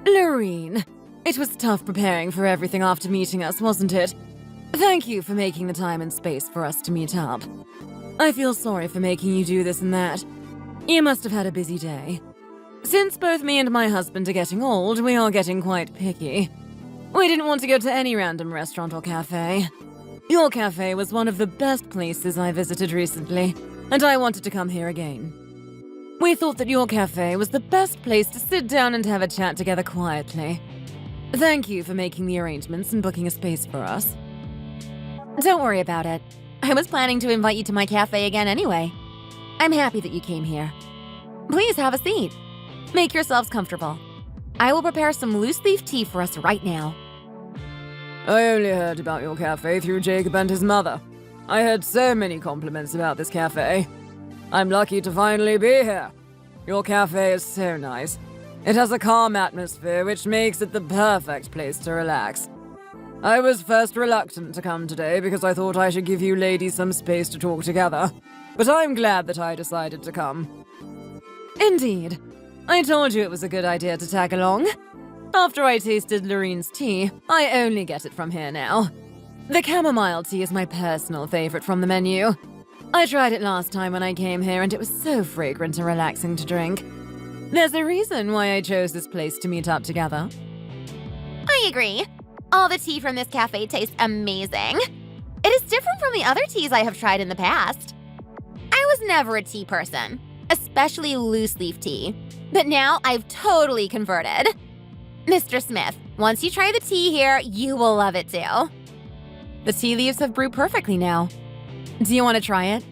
Loren, it was tough preparing for everything after meeting us, wasn't it? Thank you for making the time and space for us to meet up. I feel sorry for making you do this and that. You must have had a busy day. Since both me and my husband are getting old, we are getting quite picky. We didn't want to go to any random restaurant or cafe. Your cafe was one of the best places I visited recently, and I wanted to come here again. We thought that your cafe was the best place to sit down and have a chat together quietly. Thank you for making the arrangements and booking a space for us. Don't worry about it. I was planning to invite you to my cafe again anyway. I'm happy that you came here. Please have a seat. Make yourselves comfortable. I will prepare some loose-leaf tea for us right now. I only heard about your cafe through Jacob and his mother. I heard so many compliments about this cafe. I'm lucky to finally be here. Your cafe is so nice. It has a calm atmosphere, which makes it the perfect place to relax. I was first reluctant to come today because I thought I should give you ladies some space to talk together, but I'm glad that I decided to come. Indeed. I told you it was a good idea to tag along. After I tasted Loren's tea, I only get it from here now. The chamomile tea is my personal favorite from the menu. I tried it last time when I came here and it was so fragrant and relaxing to drink. There's a reason why I chose this place to meet up together. I agree. All the tea from this cafe tastes amazing. It is different from the other teas I have tried in the past. I was never a tea person, especially loose-leaf tea. But now I've totally converted. Mr. Smith, once you try the tea here, you will love it too. The tea leaves have brewed perfectly now. Do you want to try it?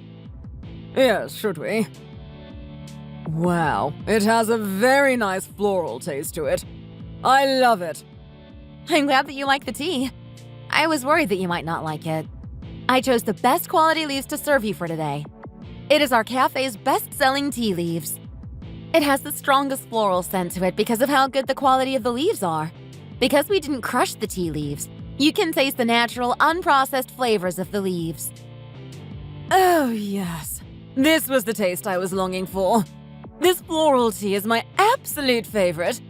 Yes, should we? Wow, it has a very nice floral taste to it. I love it. I'm glad that you like the tea. I was worried that you might not like it. I chose the best quality leaves to serve you for today. It is our cafe's best-selling tea leaves. It has the strongest floral scent to it because of how good the quality of the leaves are. Because we didn't crush the tea leaves, you can taste the natural, unprocessed flavors of the leaves. Oh, yes. This was the taste I was longing for. This floral tea is my absolute favorite.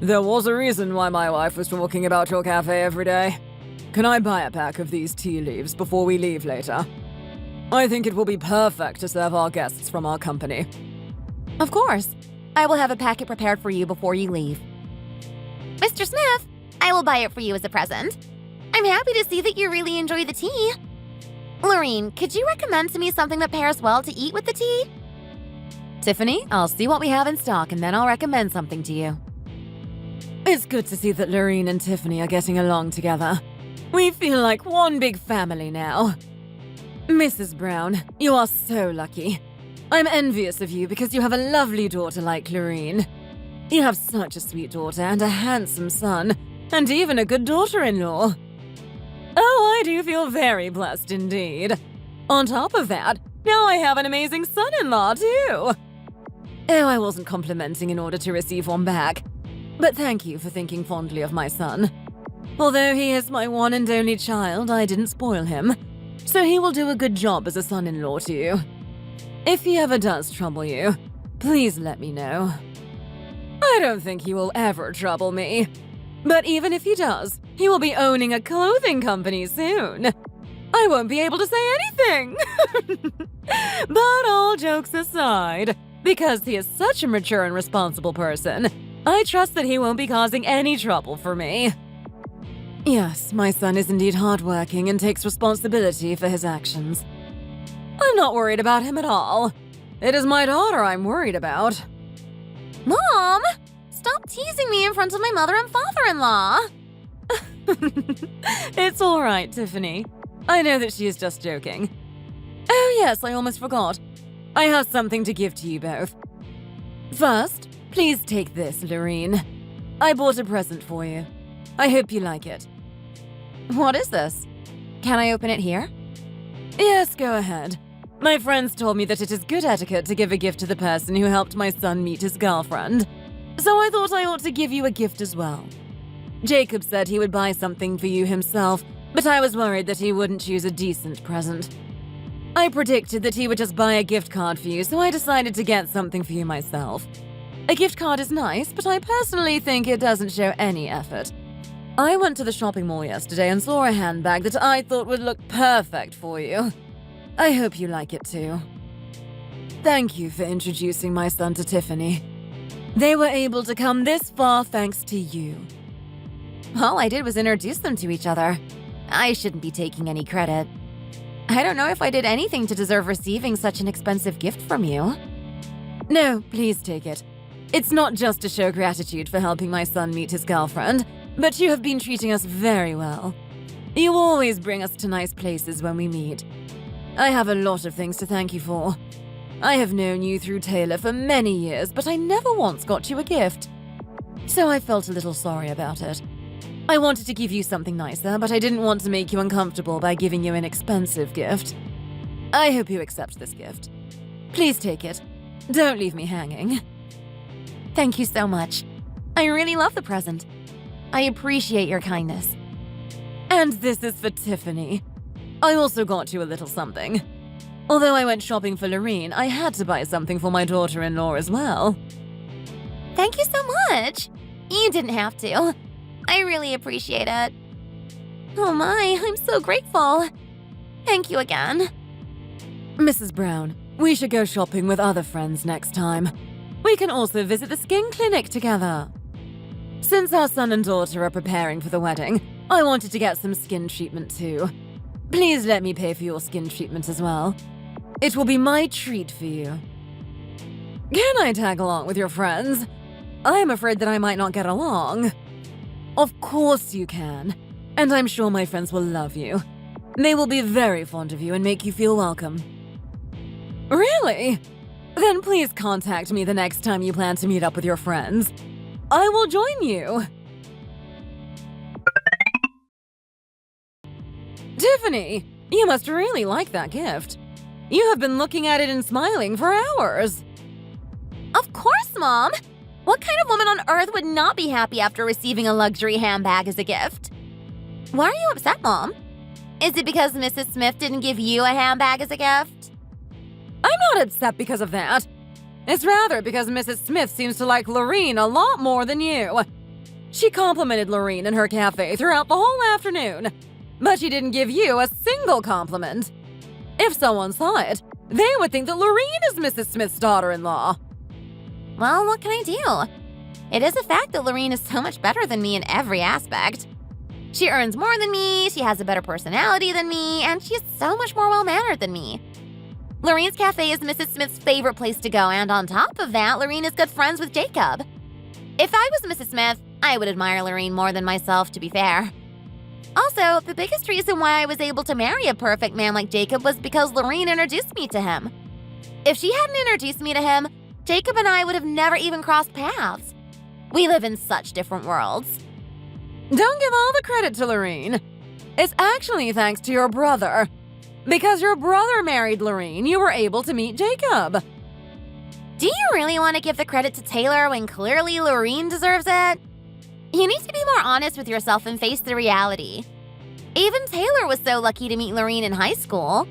There was a reason why my wife was talking about your cafe every day. Can I buy a pack of these tea leaves before we leave later? I think it will be perfect to serve our guests from our company. Of course. I will have a packet prepared for you before you leave. Mr. Smith, I will buy it for you as a present. I'm happy to see that you really enjoy the tea. Loren, could you recommend to me something that pairs well to eat with the tea? Tiffany, I'll see what we have in stock and then I'll recommend something to you. It's good to see that Loren and Tiffany are getting along together. We feel like one big family now. Mrs. Brown, you are so lucky. I'm envious of you because you have a lovely daughter like Loren. You have such a sweet daughter and a handsome son, and even a good daughter-in-law. Oh, I do feel very blessed indeed. On top of that, now I have an amazing son-in-law too. Oh, I wasn't complimenting in order to receive one back. But thank you for thinking fondly of my son. Although he is my one and only child, I didn't spoil him. So he will do a good job as a son-in-law to you. If he ever does trouble you, please let me know. I don't think he will ever trouble me. But even if he does, he will be owning a clothing company soon. I won't be able to say anything. But all jokes aside, because he is such a mature and responsible person, I trust that he won't be causing any trouble for me. Yes, my son is indeed hardworking and takes responsibility for his actions. I'm not worried about him at all. It is my daughter I'm worried about. Mom! Stop teasing me in front of my mother and father-in-law! It's all right, Tiffany. I know that she is just joking. Oh yes, I almost forgot. I have something to give to you both. First, please take this, Loren. I bought a present for you. I hope you like it. What is this? Can I open it here? Yes, go ahead. My friends told me that it is good etiquette to give a gift to the person who helped my son meet his girlfriend. So I thought I ought to give you a gift as well. Jacob said he would buy something for you himself, but I was worried that he wouldn't choose a decent present. I predicted that he would just buy a gift card for you, so I decided to get something for you myself. A gift card is nice, but I personally think it doesn't show any effort. I went to the shopping mall yesterday and saw a handbag that I thought would look perfect for you. I hope you like it too. Thank you for introducing my son to Tiffany. They were able to come this far thanks to you. All I did was introduce them to each other. I shouldn't be taking any credit. I don't know if I did anything to deserve receiving such an expensive gift from you. No, please take it. It's not just to show gratitude for helping my son meet his girlfriend, but you have been treating us very well. You always bring us to nice places when we meet. I have a lot of things to thank you for. I have known you through Taylor for many years, but I never once got you a gift. So I felt a little sorry about it. I wanted to give you something nicer, but I didn't want to make you uncomfortable by giving you an expensive gift. I hope you accept this gift. Please take it. Don't leave me hanging. Thank you so much. I really love the present. I appreciate your kindness. And this is for Tiffany. I also got you a little something. Although I went shopping for Loren, I had to buy something for my daughter-in-law as well. Thank you so much. You didn't have to. I really appreciate it. Oh my, I'm so grateful. Thank you again. Mrs. Brown, we should go shopping with other friends next time. We can also visit the skin clinic together. Since our son and daughter are preparing for the wedding, I wanted to get some skin treatment too. Please let me pay for your skin treatment as well. It will be my treat for you. Can I tag along with your friends? I'm afraid that I might not get along. Of course you can. And I'm sure my friends will love you. They will be very fond of you and make you feel welcome. Really? Then please contact me the next time you plan to meet up with your friends. I will join you. Tiffany, you must really like that gift. You have been looking at it and smiling for hours. Of course, Mom. What kind of woman on earth would not be happy after receiving a luxury handbag as a gift? Why are you upset, Mom? Is it because Mrs. Smith didn't give you a handbag as a gift? I'm not upset because of that. It's rather because Mrs. Smith seems to like Loren a lot more than you. She complimented Loren in her cafe throughout the whole afternoon, but she didn't give you a single compliment. If someone saw it, they would think that Loren is Mrs. Smith's daughter-in-law. Well, what can I do? It is a fact that Loren is so much better than me in every aspect. She earns more than me, she has a better personality than me, and she is so much more well-mannered than me. Loren's cafe is Mrs. Smith's favorite place to go, and on top of that, Loren is good friends with Jacob. If I was Mrs. Smith, I would admire Loren more than myself, to be fair. Also, the biggest reason why I was able to marry a perfect man like Jacob was because Loren introduced me to him. If she hadn't introduced me to him, Jacob and I would have never even crossed paths. We live in such different worlds. Don't give all the credit to Loren. It's actually thanks to your brother. Because your brother married Loren, you were able to meet Jacob. Do you really want to give the credit to Taylor when clearly Loren deserves it? You need to be more honest with yourself and face the reality. Even Taylor was so lucky to meet Loren in high school.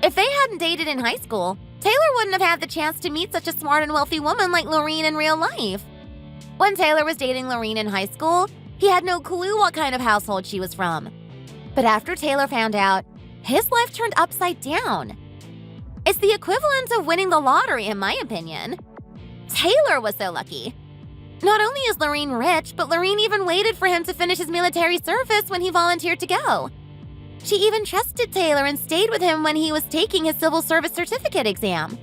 If they hadn't dated in high school, Taylor wouldn't have had the chance to meet such a smart and wealthy woman like Loren in real life. When Taylor was dating Loren in high school, he had no clue what kind of household she was from. But after Taylor found out, his life turned upside down. It's the equivalent of winning the lottery, in my opinion. Taylor was so lucky. Not only is Loren rich, but Loren even waited for him to finish his military service when he volunteered to go. She even trusted Taylor and stayed with him when he was taking his civil service certificate exam.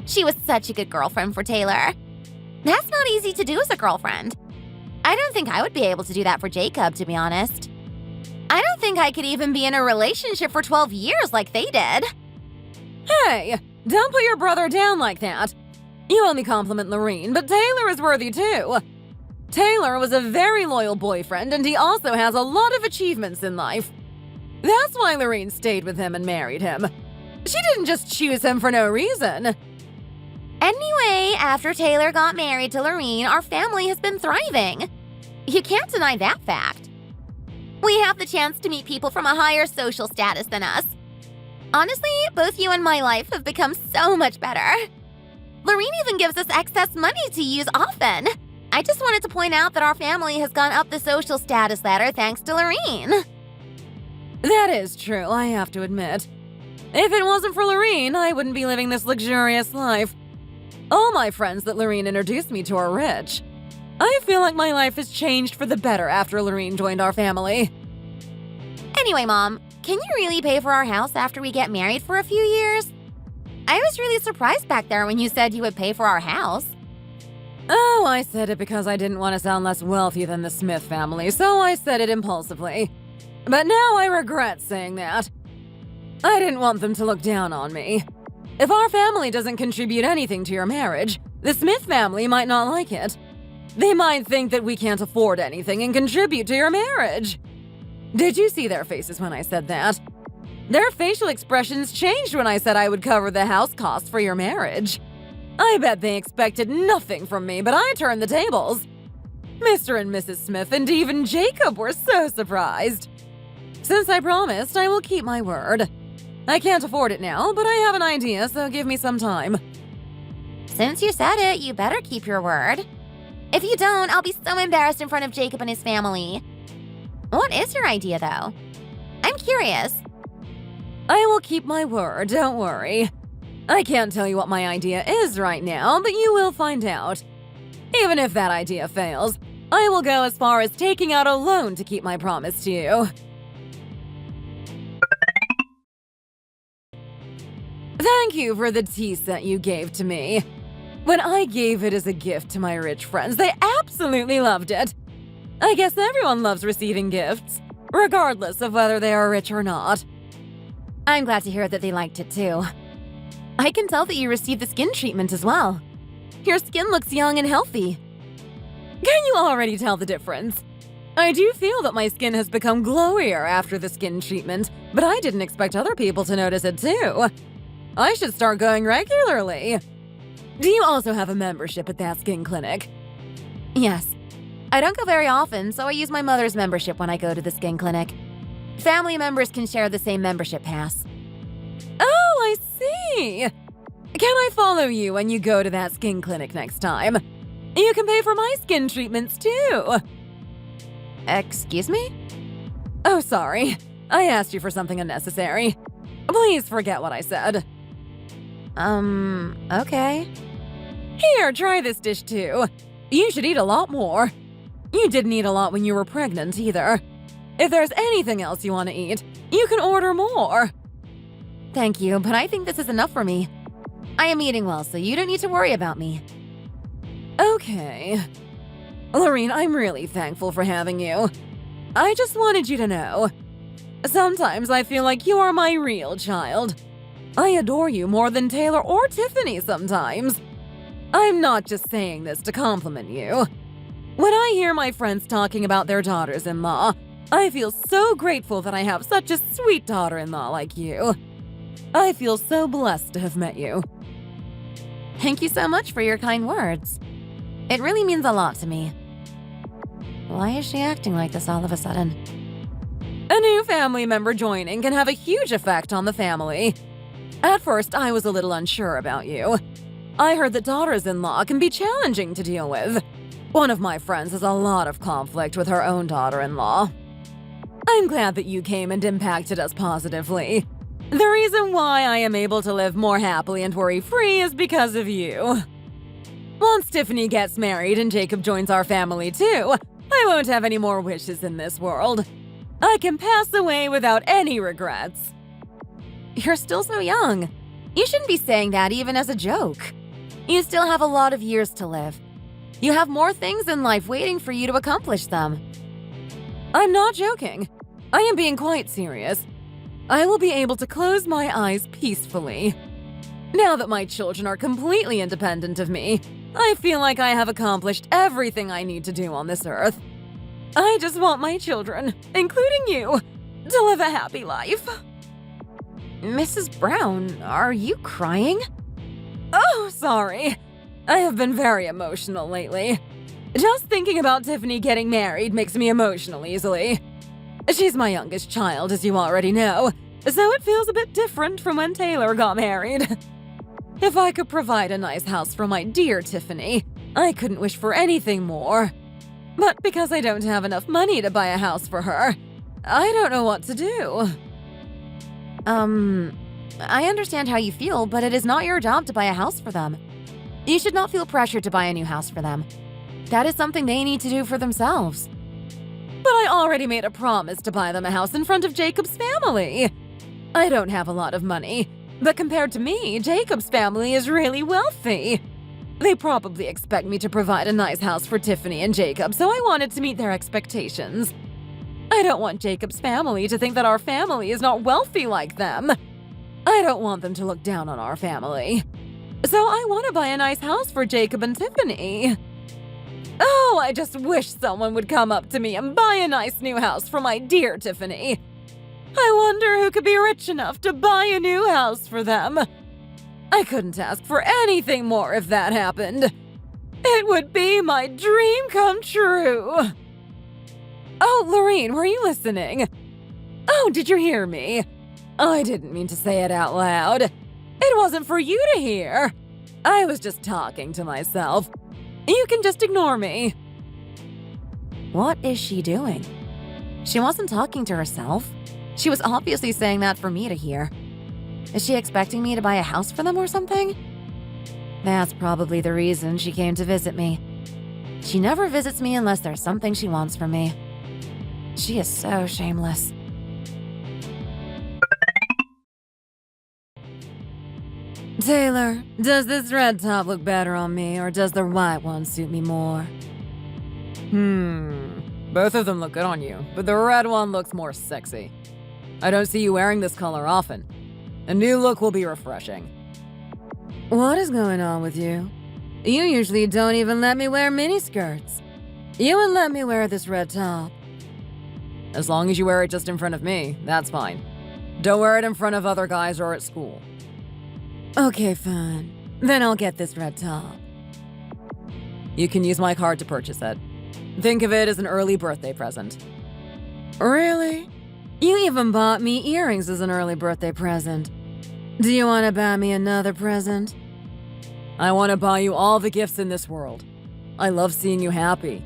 She was such a good girlfriend for Taylor. That's not easy to do as a girlfriend. I don't think I would be able to do that for Jacob, to be honest. I don't think I could even be in a relationship for 12 years like they did. Hey, don't put your brother down like that. You only compliment Loren, but Taylor is worthy too. Taylor was a very loyal boyfriend, and he also has a lot of achievements in life. That's why Loren stayed with him and married him. She didn't just choose him for no reason. Anyway, after Taylor got married to Loren, our family has been thriving. You can't deny that fact. We have the chance to meet people from a higher social status than us. Honestly, both you and my life have become so much better. Loren even gives us excess money to use often. I just wanted to point out that our family has gone up the social status ladder thanks to Loren. That is true, I have to admit. If it wasn't for Loren, I wouldn't be living this luxurious life. All my friends that Loren introduced me to are rich. I feel like my life has changed for the better after Loren joined our family. Anyway, Mom, can you really pay for our house after we get married for a few years? I was really surprised back there when you said you would pay for our house. Oh, I said it because I didn't want to sound less wealthy than the Smith family, so I said it impulsively. But now I regret saying that. I didn't want them to look down on me. If our family doesn't contribute anything to your marriage, the Smith family might not like it. They might think that we can't afford anything and contribute to your marriage. Did you see their faces when I said that? Their facial expressions changed when I said I would cover the house costs for your marriage. I bet they expected nothing from me, but I turned the tables. Mr. and Mrs. Smith and even Jacob were so surprised. Since I promised, I will keep my word. I can't afford it now, but I have an idea, so give me some time. Since you said it, you better keep your word. If you don't, I'll be so embarrassed in front of Jacob and his family. What is your idea, though? I'm curious. I will keep my word, don't worry. I can't tell you what my idea is right now, but you will find out. Even if that idea fails, I will go as far as taking out a loan to keep my promise to you. Thank you for the tea set you gave to me. When I gave it as a gift to my rich friends, they absolutely loved it. I guess everyone loves receiving gifts, regardless of whether they are rich or not. I'm glad to hear that they liked it too. I can tell that you received the skin treatment as well. Your skin looks young and healthy. Can you already tell the difference? I do feel that my skin has become glowier after the skin treatment, but I didn't expect other people to notice it too. I should start going regularly. Do you also have a membership at that skin clinic? Yes. I don't go very often, so I use my mother's membership when I go to the skin clinic. Family members can share the same membership pass. Oh, I see. Can I follow you when you go to that skin clinic next time? You can pay for my skin treatments too. Excuse me? Oh, sorry. I asked you for something unnecessary. Please forget what I said. Okay. Here, try this dish too. You should eat a lot more. You didn't eat a lot when you were pregnant either. If there's anything else you want to eat, you can order more. Thank you, but I think this is enough for me. I am eating well, so you don't need to worry about me. Okay. Loren, I'm really thankful for having you. I just wanted you to know. Sometimes I feel like you are my real child. I adore you more than Taylor or Tiffany sometimes. I'm not just saying this to compliment you. When I hear my friends talking about their daughters-in-law, I feel so grateful that I have such a sweet daughter-in-law like you. I feel so blessed to have met you. Thank you so much for your kind words. It really means a lot to me. Why is she acting like this all of a sudden? A new family member joining can have a huge effect on the family. At first, I was a little unsure about you. I heard that daughters-in-law can be challenging to deal with. One of my friends has a lot of conflict with her own daughter-in-law. I'm glad that you came and impacted us positively. The reason why I am able to live more happily and worry-free is because of you. Once Tiffany gets married and Jacob joins our family too, I won't have any more wishes in this world. I can pass away without any regrets. You're still so young. You shouldn't be saying that even as a joke. You still have a lot of years to live. You have more things in life waiting for you to accomplish them. I'm not joking. I am being quite serious. I will be able to close my eyes peacefully. Now that my children are completely independent of me, I feel like I have accomplished everything I need to do on this earth. I just want my children, including you, to live a happy life. Mrs. Brown, are you crying? Oh, sorry. I have been very emotional lately. Just thinking about Tiffany getting married makes me emotional easily. She's my youngest child, as you already know, so it feels a bit different from when Taylor got married. If I could provide a nice house for my dear Tiffany, I couldn't wish for anything more. But because I don't have enough money to buy a house for her, I don't know what to do. I understand how you feel, but it is not your job to buy a house for them. You should not feel pressured to buy a new house for them. That is something they need to do for themselves. But I already made a promise to buy them a house in front of Jacob's family. I don't have a lot of money, but compared to me, Jacob's family is really wealthy. They probably expect me to provide a nice house for Tiffany and Jacob, so I wanted to meet their expectations. I don't want Jacob's family to think that our family is not wealthy like them. I don't want them to look down on our family. So I want to buy a nice house for Jacob and Tiffany. Oh, I just wish someone would come up to me and buy a nice new house for my dear Tiffany. I wonder who could be rich enough to buy a new house for them. I couldn't ask for anything more if that happened. It would be my dream come true. Oh, Loren, were you listening? Oh, did you hear me? I didn't mean to say it out loud. It wasn't for you to hear. I was just talking to myself. You can just ignore me. What is she doing? She wasn't talking to herself. She was obviously saying that for me to hear. Is she expecting me to buy a house for them or something? That's probably the reason she came to visit me. She never visits me unless there's something she wants from me. She is so shameless. Taylor, does this red top look better on me, or does the white one suit me more? Both of them look good on you, but the red one looks more sexy. I don't see you wearing this color often. A new look will be refreshing. What is going on with you? You usually don't even let me wear miniskirts. You would let me wear this red top. As long as you wear it just in front of me, that's fine. Don't wear it in front of other guys or at school. Okay, fine. Then I'll get this red top. You can use my card to purchase it. Think of it as an early birthday present. Really? You even bought me earrings as an early birthday present. Do you want to buy me another present? I want to buy you all the gifts in this world. I love seeing you happy.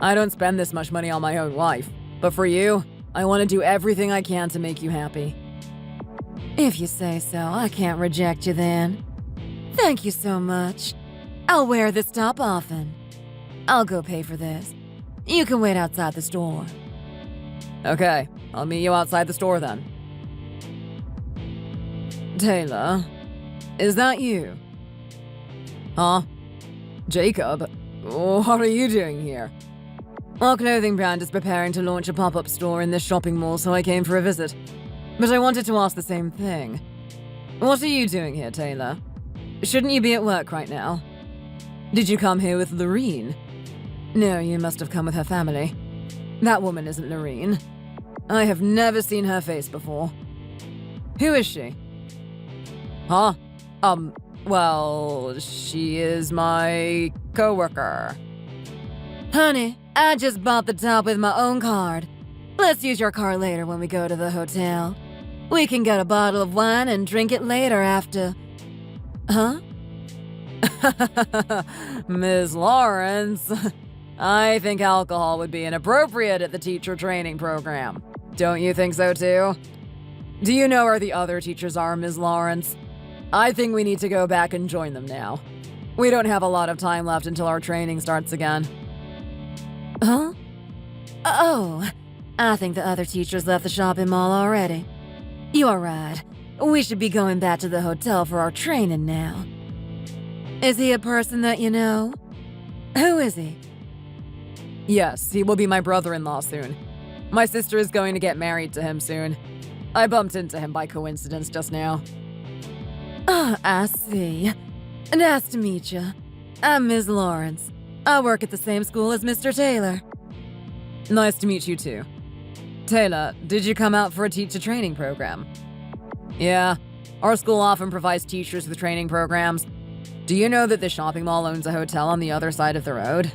I don't spend this much money on my own life, but for you, I want to do everything I can to make you happy. If you say so, I can't reject you then. Thank you so much. I'll wear this top often. I'll go pay for this. You can wait outside the store. Okay, I'll meet you outside the store then. Taylor, is that you? Huh? Jacob? What are you doing here? Our clothing brand is preparing to launch a pop-up store in this shopping mall, so I came for a visit. But I wanted to ask the same thing. What are you doing here, Taylor? Shouldn't you be at work right now? Did you come here with Loren? No, you must have come with her family. That woman isn't Loren. I have never seen her face before. Who is she? Huh? Well, she is my coworker. Honey, I just bought the top with my own card. Let's use your card later when we go to the hotel. We can get a bottle of wine and drink it later after. Huh? Ms. Lawrence, I think alcohol would be inappropriate at the teacher training program. Don't you think so too? Do you know where the other teachers are, Ms. Lawrence? I think we need to go back and join them now. We don't have a lot of time left until our training starts again. Huh? Oh, I think the other teachers left the shopping mall already. You're right. We should be going back to the hotel for our training now. Is he a person that you know? Who is he? Yes, he will be my brother-in-law soon. My sister is going to get married to him soon. I bumped into him by coincidence just now. Ah, I see. Nice to meet you. I'm Ms. Lawrence. I work at the same school as Mr. Taylor. Nice to meet you too. Taylor, did you come out for a teacher training program? Yeah, our school often provides teachers with training programs. Do you know that the shopping mall owns a hotel on the other side of the road?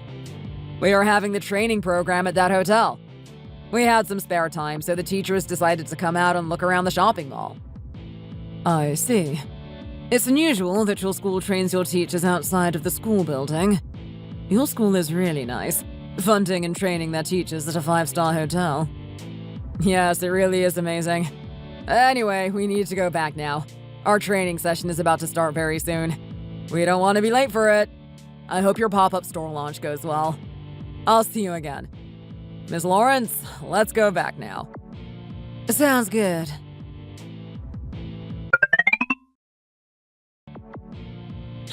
We are having the training program at that hotel. We had some spare time, so the teachers decided to come out and look around the shopping mall. I see. It's unusual that your school trains your teachers outside of the school building. Your school is really nice, funding and training their teachers at a 5-star hotel. Yes, it really is amazing. Anyway, we need to go back now. Our training session is about to start very soon. We don't want to be late for it. I hope your pop-up store launch goes well. I'll see you again. Miss Lawrence, let's go back now. Sounds good.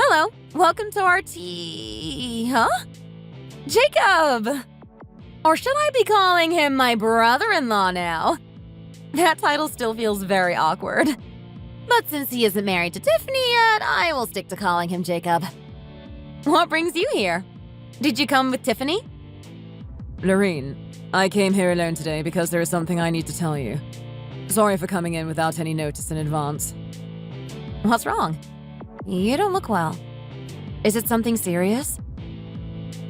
Hello, welcome to our tea. Huh? Jacob! Or should I be calling him my brother-in-law now? That title still feels very awkward. But since he isn't married to Tiffany yet, I will stick to calling him Jacob. What brings you here? Did you come with Tiffany? Loren, I came here alone today because there is something I need to tell you. Sorry for coming in without any notice in advance. What's wrong? You don't look well. Is it something serious?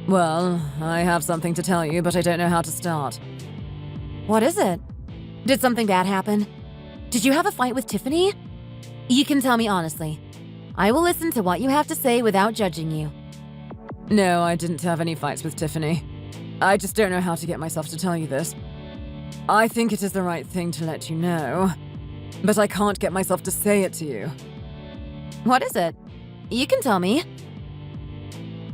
Well, I have something to tell you, but I don't know how to start. What is it? Did something bad happen? Did you have a fight with Tiffany? You can tell me honestly. I will listen to what you have to say without judging you. No, I didn't have any fights with Tiffany. I just don't know how to get myself to tell you this. I think it is the right thing to let you know, but I can't get myself to say it to you. What is it? You can tell me.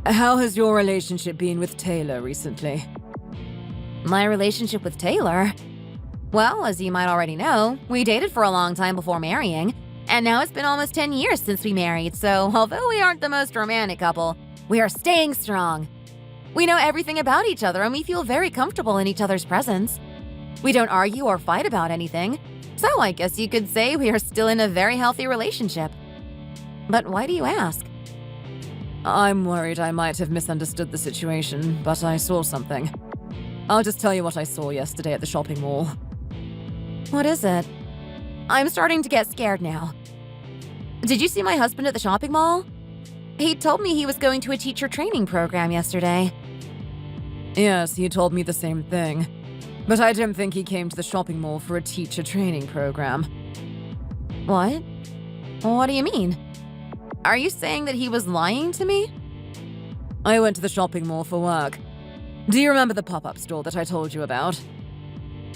How has your relationship been with Taylor recently? My relationship with Taylor? Well, as you might already know, we dated for a long time before marrying, and now it's been almost 10 years since we married, so although we aren't the most romantic couple, we are staying strong. We know everything about each other and we feel very comfortable in each other's presence. We don't argue or fight about anything, so I guess you could say we are still in a very healthy relationship. But why do you ask? I'm worried I might have misunderstood the situation, but I saw something. I'll just tell you what I saw yesterday at the shopping mall. What is it? I'm starting to get scared now. Did you see my husband at the shopping mall? He told me he was going to a teacher training program yesterday. Yes, he told me the same thing. But I don't think he came to the shopping mall for a teacher training program. What? What do you mean? Are you saying that he was lying to me? I went to the shopping mall for work. Do you remember the pop-up store that I told you about?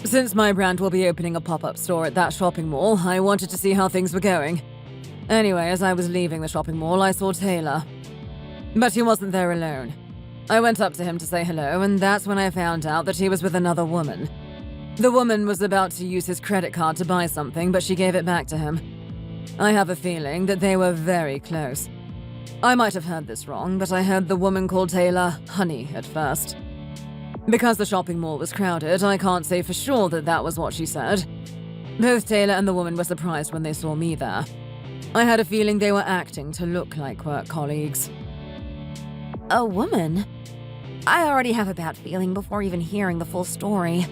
Since my brand will be opening a pop-up store at that shopping mall, I wanted to see how things were going. Anyway, as I was leaving the shopping mall, I saw Taylor. But he wasn't there alone. I went up to him to say hello, and that's when I found out that he was with another woman. The woman was about to use his credit card to buy something, but she gave it back to him. I have a feeling that they were very close. I might have heard this wrong, but I heard the woman call Taylor Honey at first. Because the shopping mall was crowded, I can't say for sure that that was what she said. Both Taylor and the woman were surprised when they saw me there. I had a feeling they were acting to look like work colleagues. A woman? I already have a bad feeling before even hearing the full story.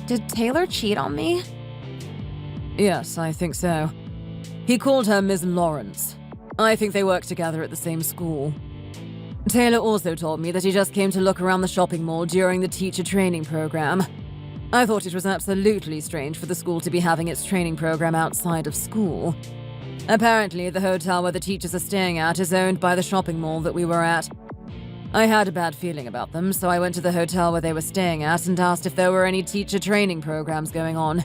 Did Taylor cheat on me? Yes, I think so. He called her Ms. Lawrence. I think they work together at the same school. Taylor also told me that he just came to look around the shopping mall during the teacher training program. I thought it was absolutely strange for the school to be having its training program outside of school. Apparently, the hotel where the teachers are staying at is owned by the shopping mall that we were at. I had a bad feeling about them, so I went to the hotel where they were staying at and asked if there were any teacher training programs going on.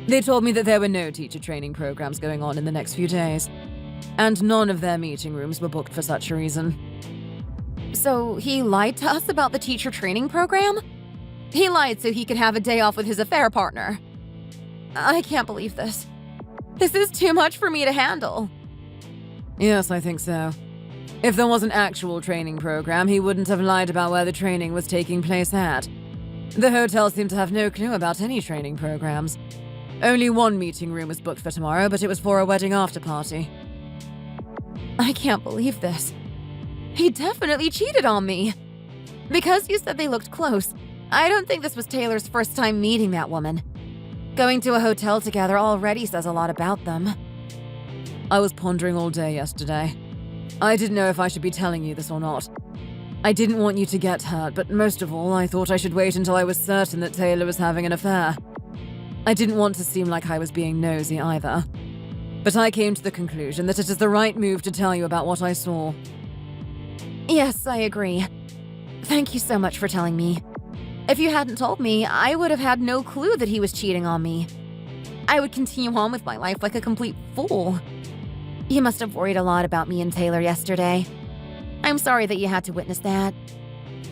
They told me that there were no teacher training programs going on in the next few days, and none of their meeting rooms were booked for such a reason. So he lied to us about the teacher training program? He lied so he could have a day off with his affair partner. I can't believe this. This is too much for me to handle. Yes, I think so. If there was an actual training program, he wouldn't have lied about where the training was taking place at. The hotel seemed to have no clue about any training programs. Only one meeting room was booked for tomorrow, but it was for a wedding after-party. I can't believe this. He definitely cheated on me. Because you said they looked close, I don't think this was Taylor's first time meeting that woman. Going to a hotel together already says a lot about them. I was pondering all day yesterday. I didn't know if I should be telling you this or not. I didn't want you to get hurt, but most of all, I thought I should wait until I was certain that Taylor was having an affair. I didn't want to seem like I was being nosy either. But I came to the conclusion that it is the right move to tell you about what I saw. Yes, I agree. Thank you so much for telling me. If you hadn't told me, I would have had no clue that he was cheating on me. I would continue on with my life like a complete fool. You must have worried a lot about me and Taylor yesterday. I'm sorry that you had to witness that.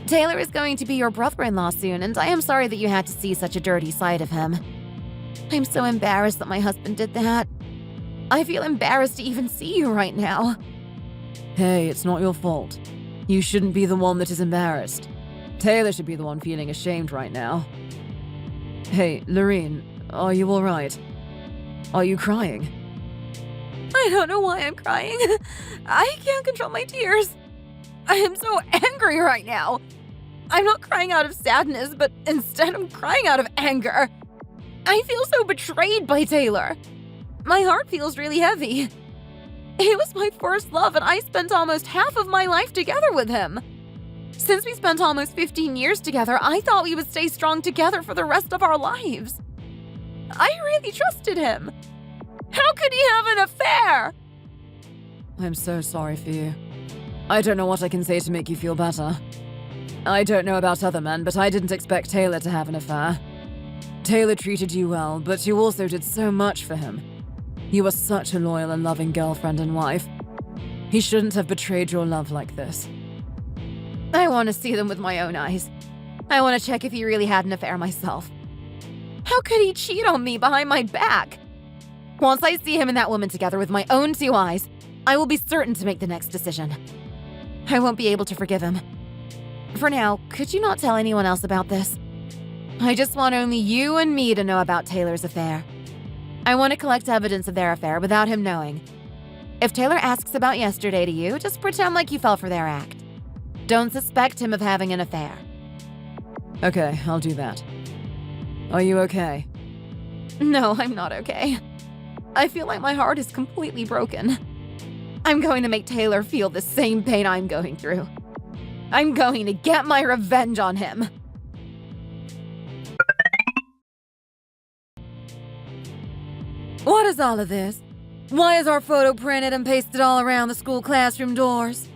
Taylor is going to be your brother-in-law soon, and I am sorry that you had to see such a dirty side of him. I'm so embarrassed that my husband did that. I feel embarrassed to even see you right now. Hey, it's not your fault. You shouldn't be the one that is embarrassed. Taylor should be the one feeling ashamed right now. Hey, Loren, are you alright? Are you crying? I don't know why I'm crying. I can't control my tears. I am so angry right now. I'm not crying out of sadness, but instead I'm crying out of anger. I feel so betrayed by Taylor. My heart feels really heavy. He was my first love, and I spent almost half of my life together with him. Since we spent almost 15 years together, I thought we would stay strong together for the rest of our lives. I really trusted him. How could he have an affair? I'm so sorry for you. I don't know what I can say to make you feel better. I don't know about other men, but I didn't expect Taylor to have an affair. Taylor treated you well, but you also did so much for him. You were such a loyal and loving girlfriend and wife. He shouldn't have betrayed your love like this. I want to see them with my own eyes. I want to check if he really had an affair myself. How could he cheat on me behind my back? Once I see him and that woman together with my own two eyes, I will be certain to make the next decision. I won't be able to forgive him. For now, could you not tell anyone else about this? I just want only you and me to know about Taylor's affair. I want to collect evidence of their affair without him knowing. If Taylor asks about yesterday to you, just pretend like you fell for their act. Don't suspect him of having an affair. Okay, I'll do that. Are you okay? No, I'm not okay. I feel like my heart is completely broken. I'm going to make Taylor feel the same pain I'm going through. I'm going to get my revenge on him. What is all of this? Why is our photo printed and pasted all around the school classroom doors?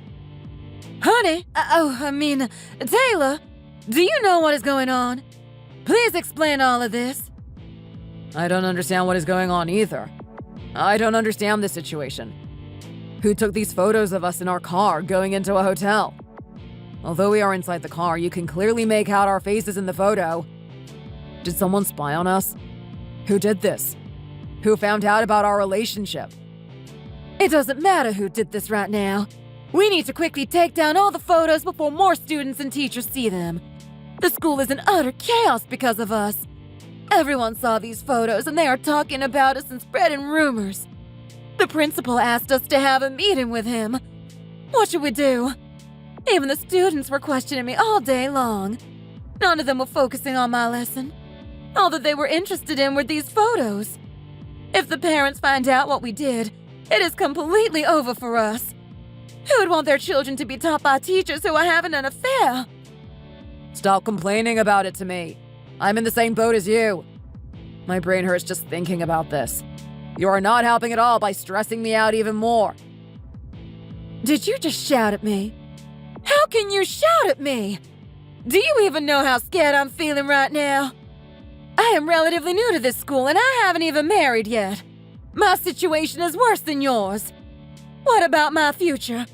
Honey, Taylor, do you know what is going on? Please explain all of this. I don't understand what is going on either. I don't understand this situation. Who took these photos of us in our car going into a hotel? Although we are inside the car, you can clearly make out our faces in the photo. Did someone spy on us? Who did this? Who found out about our relationship? It doesn't matter who did this right now. We need to quickly take down all the photos before more students and teachers see them. The school is in utter chaos because of us. Everyone saw these photos and they are talking about us and spreading rumors. The principal asked us to have a meeting with him. What should we do? Even the students were questioning me all day long. None of them were focusing on my lesson. All that they were interested in were these photos. If the parents find out what we did, it is completely over for us. Who would want their children to be taught by teachers who are having an affair? Stop complaining about it to me. I'm in the same boat as you. My brain hurts just thinking about this. You are not helping at all by stressing me out even more. Did you just shout at me? How can you shout at me? Do you even know how scared I'm feeling right now? I am relatively new to this school and I haven't even married yet. My situation is worse than yours. What about my future?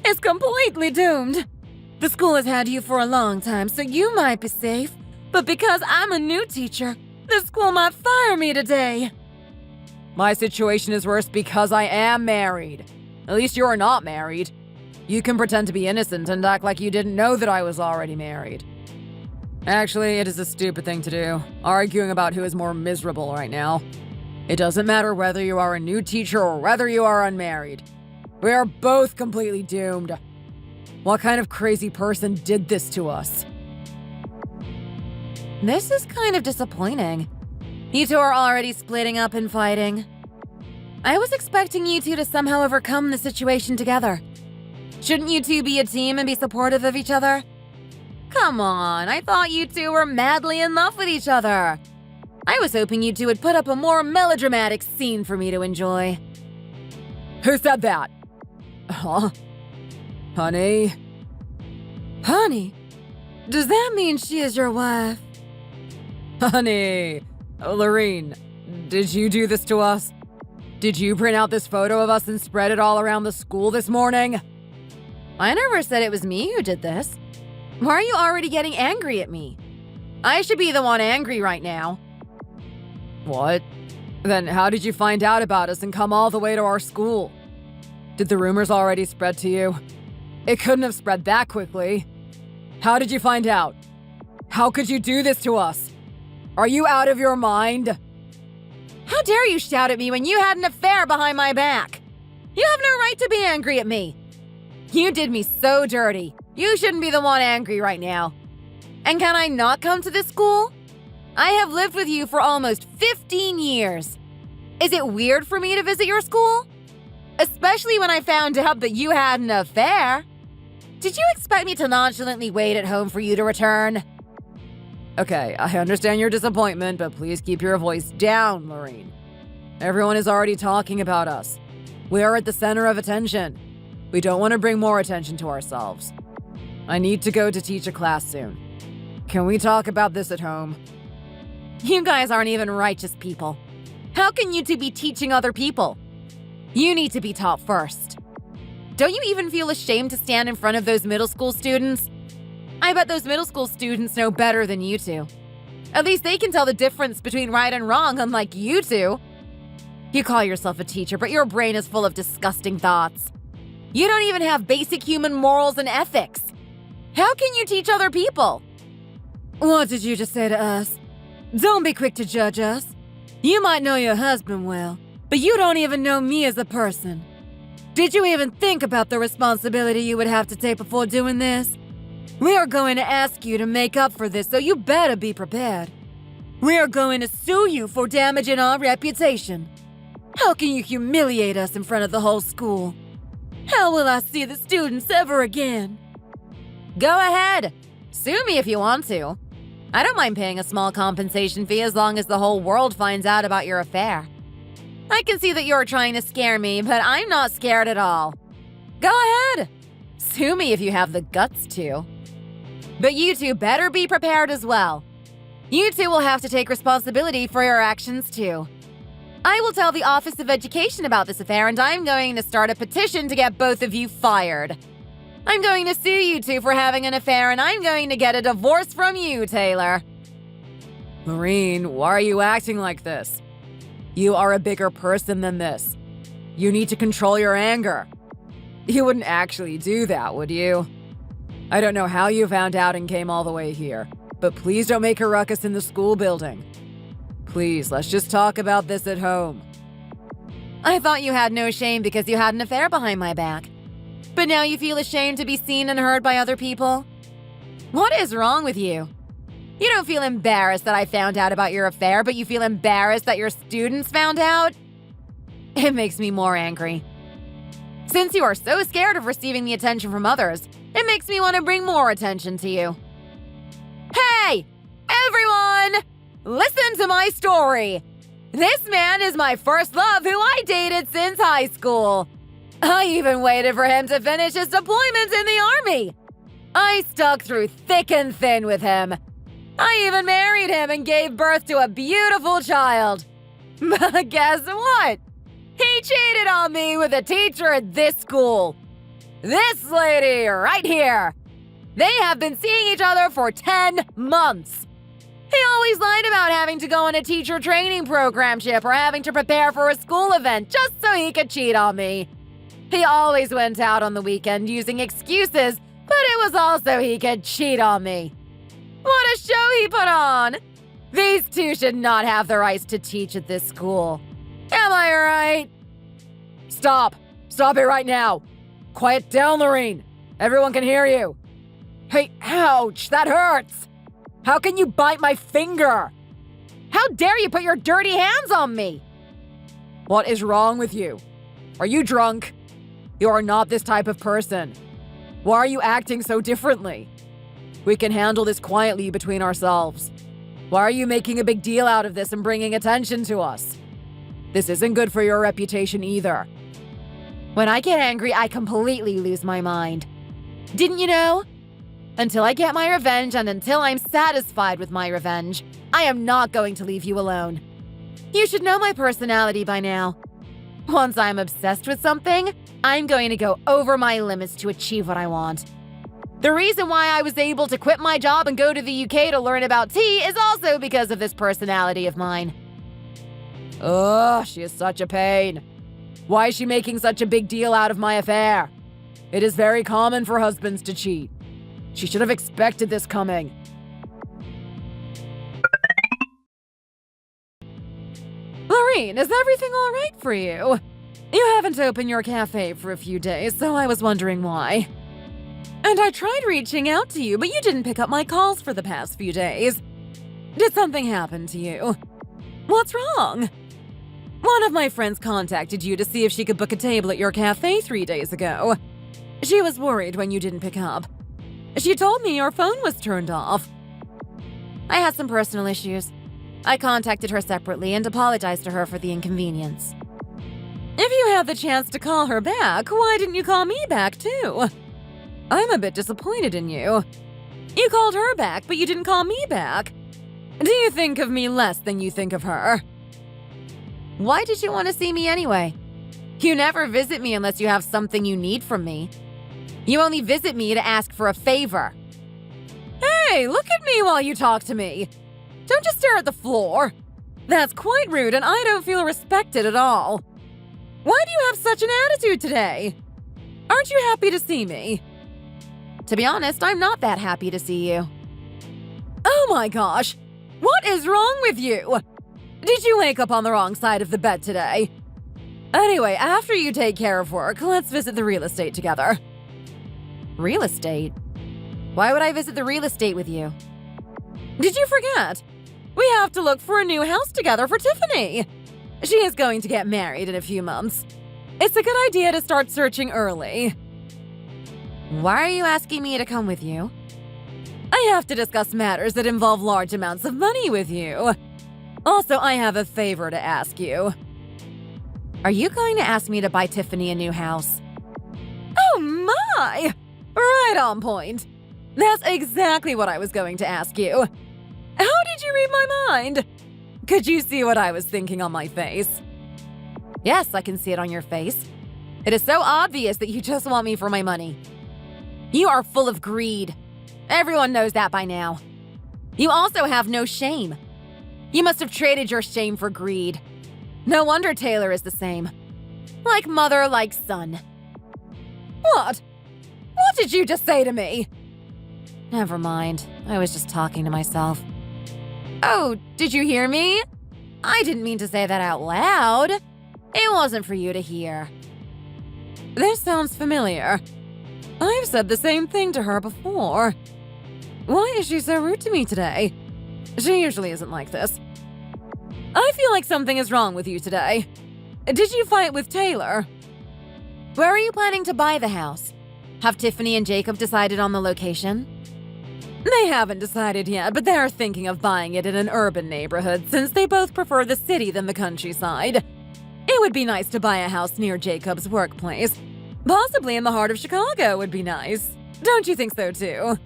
It's completely doomed. The school has had you for a long time, so you might be safe. But because I'm a new teacher, the school might fire me today. My situation is worse because I am married. At least you're not married. You can pretend to be innocent and act like you didn't know that I was already married. Actually, it is a stupid thing to do, arguing about who is more miserable right now. It doesn't matter whether you are a new teacher or whether you are unmarried. We are both completely doomed. What kind of crazy person did this to us? This is kind of disappointing. You two are already splitting up and fighting. I was expecting you two to somehow overcome the situation together. Shouldn't you two be a team and be supportive of each other? Come on, I thought you two were madly in love with each other. I was hoping you two would put up a more melodramatic scene for me to enjoy. Who said that? Huh? Honey? Honey? Does that mean she is your wife? Honey. Loren, did you do this to us? Did you print out this photo of us and spread it all around the school this morning? I never said it was me who did this. Why are you already getting angry at me? I should be the one angry right now. What? Then how did you find out about us and come all the way to our school? Did the rumors already spread to you? It couldn't have spread that quickly. How did you find out? How could you do this to us? Are you out of your mind? How dare you shout at me when you had an affair behind my back? You have no right to be angry at me. You did me so dirty. You shouldn't be the one angry right now. And can I not come to this school? I have lived with you for almost 15 years. Is it weird for me to visit your school? Especially when I found out that you had an affair. Did you expect me to nonchalantly wait at home for you to return? Okay, I understand your disappointment, but please keep your voice down, Loren. Everyone is already talking about us. We are at the center of attention. We don't want to bring more attention to ourselves. I need to go to teach a class soon. Can we talk about this at home? You guys aren't even righteous people. How can you two be teaching other people? You need to be taught first. Don't you even feel ashamed to stand in front of those middle school students? I bet those middle school students know better than you two. At least they can tell the difference between right and wrong, unlike you two. You call yourself a teacher, but your brain is full of disgusting thoughts. You don't even have basic human morals and ethics. How can you teach other people? What did you just say to us? Don't be quick to judge us. You might know your husband well, but you don't even know me as a person. Did you even think about the responsibility you would have to take before doing this? We are going to ask you to make up for this, so you better be prepared. We are going to sue you for damaging our reputation. How can you humiliate us in front of the whole school? How will I see the students ever again? Go ahead. Sue me if you want to. I don't mind paying a small compensation fee as long as the whole world finds out about your affair. I can see that you're trying to scare me, but I'm not scared at all. Go ahead. Sue me if you have the guts to. But you two better be prepared as well. You two will have to take responsibility for your actions too. I will tell the Office of Education about this affair, and I'm going to start a petition to get both of you fired. I'm going to sue you two for having an affair, and I'm going to get a divorce from you, Taylor. Loren, why are you acting like this? You are a bigger person than this. You need to control your anger. You wouldn't actually do that, would you? I don't know how you found out and came all the way here, but please don't make a ruckus in the school building. Please, let's just talk about this at home. I thought you had no shame because you had an affair behind my back. But now you feel ashamed to be seen and heard by other people? What is wrong with you? You don't feel embarrassed that I found out about your affair, but you feel embarrassed that your students found out? It makes me more angry. Since you are so scared of receiving the attention from others, it makes me want to bring more attention to you. Hey, everyone! Listen to my story. This man is my first love who I dated since high school. I even waited for him to finish his deployment in the army. I stuck through thick and thin with him. I even married him and gave birth to a beautiful child. But guess what? He cheated on me with a teacher at this school. This lady right here. They have been seeing each other for 10 months. He always lied about having to go on a teacher training program trip or having to prepare for a school event just so he could cheat on me. He always went out on the weekend using excuses, but it was also he could cheat on me. What a show he put on! These two should not have the rights to teach at this school. Am I right? Stop! Stop it right now! Quiet down, Loren! Everyone can hear you! Hey, ouch! That hurts! How can you bite my finger? How dare you put your dirty hands on me? What is wrong with you? Are you drunk? You are not this type of person. Why are you acting so differently? We can handle this quietly between ourselves. Why are you making a big deal out of this and bringing attention to us? This isn't good for your reputation either. When I get angry, I completely lose my mind. Didn't you know? Until I get my revenge and until I'm satisfied with my revenge, I am not going to leave you alone. You should know my personality by now. Once I'm obsessed with something, I'm going to go over my limits to achieve what I want. The reason why I was able to quit my job and go to the UK to learn about tea is also because of this personality of mine. Ugh, she is such a pain. Why is she making such a big deal out of my affair? It is very common for husbands to cheat. She should have expected this coming. Loren, is everything all right for you? You haven't opened your cafe for a few days, so I was wondering why. And I tried reaching out to you, but you didn't pick up my calls for the past few days. Did something happen to you? What's wrong? One of my friends contacted you to see if she could book a table at your cafe 3 days ago. She was worried when you didn't pick up. She told me your phone was turned off. I had some personal issues. I contacted her separately and apologized to her for the inconvenience. If you had the chance to call her back, why didn't you call me back too? I'm a bit disappointed in you. You called her back, but you didn't call me back. Do you think of me less than you think of her? Why did you want to see me anyway? You never visit me unless you have something you need from me. You only visit me to ask for a favor. Hey, look at me while you talk to me. Don't just stare at the floor. That's quite rude and I don't feel respected at all. Why do you have such an attitude today? Aren't you happy to see me? To be honest, I'm not that happy to see you. Oh my gosh! What is wrong with you? Did you wake up on the wrong side of the bed today? Anyway, after you take care of work, let's visit the real estate together. Real estate? Why would I visit the real estate with you? Did you forget? We have to look for a new house together for Tiffany. She is going to get married in a few months. It's a good idea to start searching early. Why are you asking me to come with you? I have to discuss matters that involve large amounts of money with you. Also, I have a favor to ask you. Are you going to ask me to buy Tiffany a new house? Oh my! Right on point. That's exactly what I was going to ask you. How did you read my mind? Could you see what I was thinking on my face? Yes, I can see it on your face. It is so obvious that you just want me for my money. You are full of greed. Everyone knows that by now. You also have no shame. You must have traded your shame for greed. No wonder Taylor is the same. Like mother, like son. What? What did you just say to me? Never mind. I was just talking to myself. Oh, did you hear me? I didn't mean to say that out loud. It wasn't for you to hear. This sounds familiar. I've said the same thing to her before. Why is she so rude to me today? She usually isn't like this. I feel like something is wrong with you today. Did you fight with Taylor? Where are you planning to buy the house? Have Tiffany and Jacob decided on the location? They haven't decided yet, but they're thinking of buying it in an urban neighborhood since they both prefer the city than the countryside. It would be nice to buy a house near Jacob's workplace. Possibly in the heart of Chicago would be nice. Don't you think so too?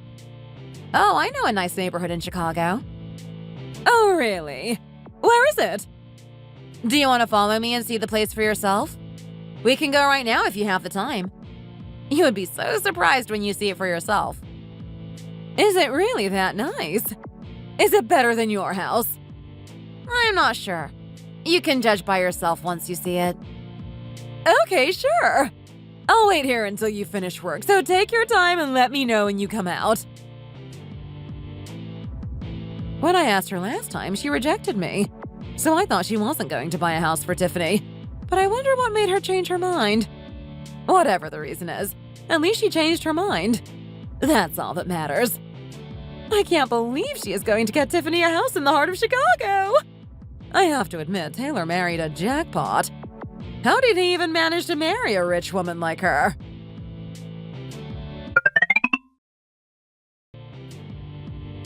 Oh, I know a nice neighborhood in Chicago. Oh, really? Where is it? Do you want to follow me and see the place for yourself? We can go right now if you have the time. You would be so surprised when you see it for yourself. Is it really that nice? Is it better than your house? I'm not sure. You can judge by yourself once you see it. Okay, sure. I'll wait here until you finish work, so take your time and let me know when you come out. When I asked her last time, she rejected me. So I thought she wasn't going to buy a house for Tiffany. But I wonder what made her change her mind. Whatever the reason is, at least she changed her mind. That's all that matters. I can't believe she is going to get Tiffany a house in the heart of Chicago. I have to admit, Taylor married a jackpot. How did he even manage to marry a rich woman like her?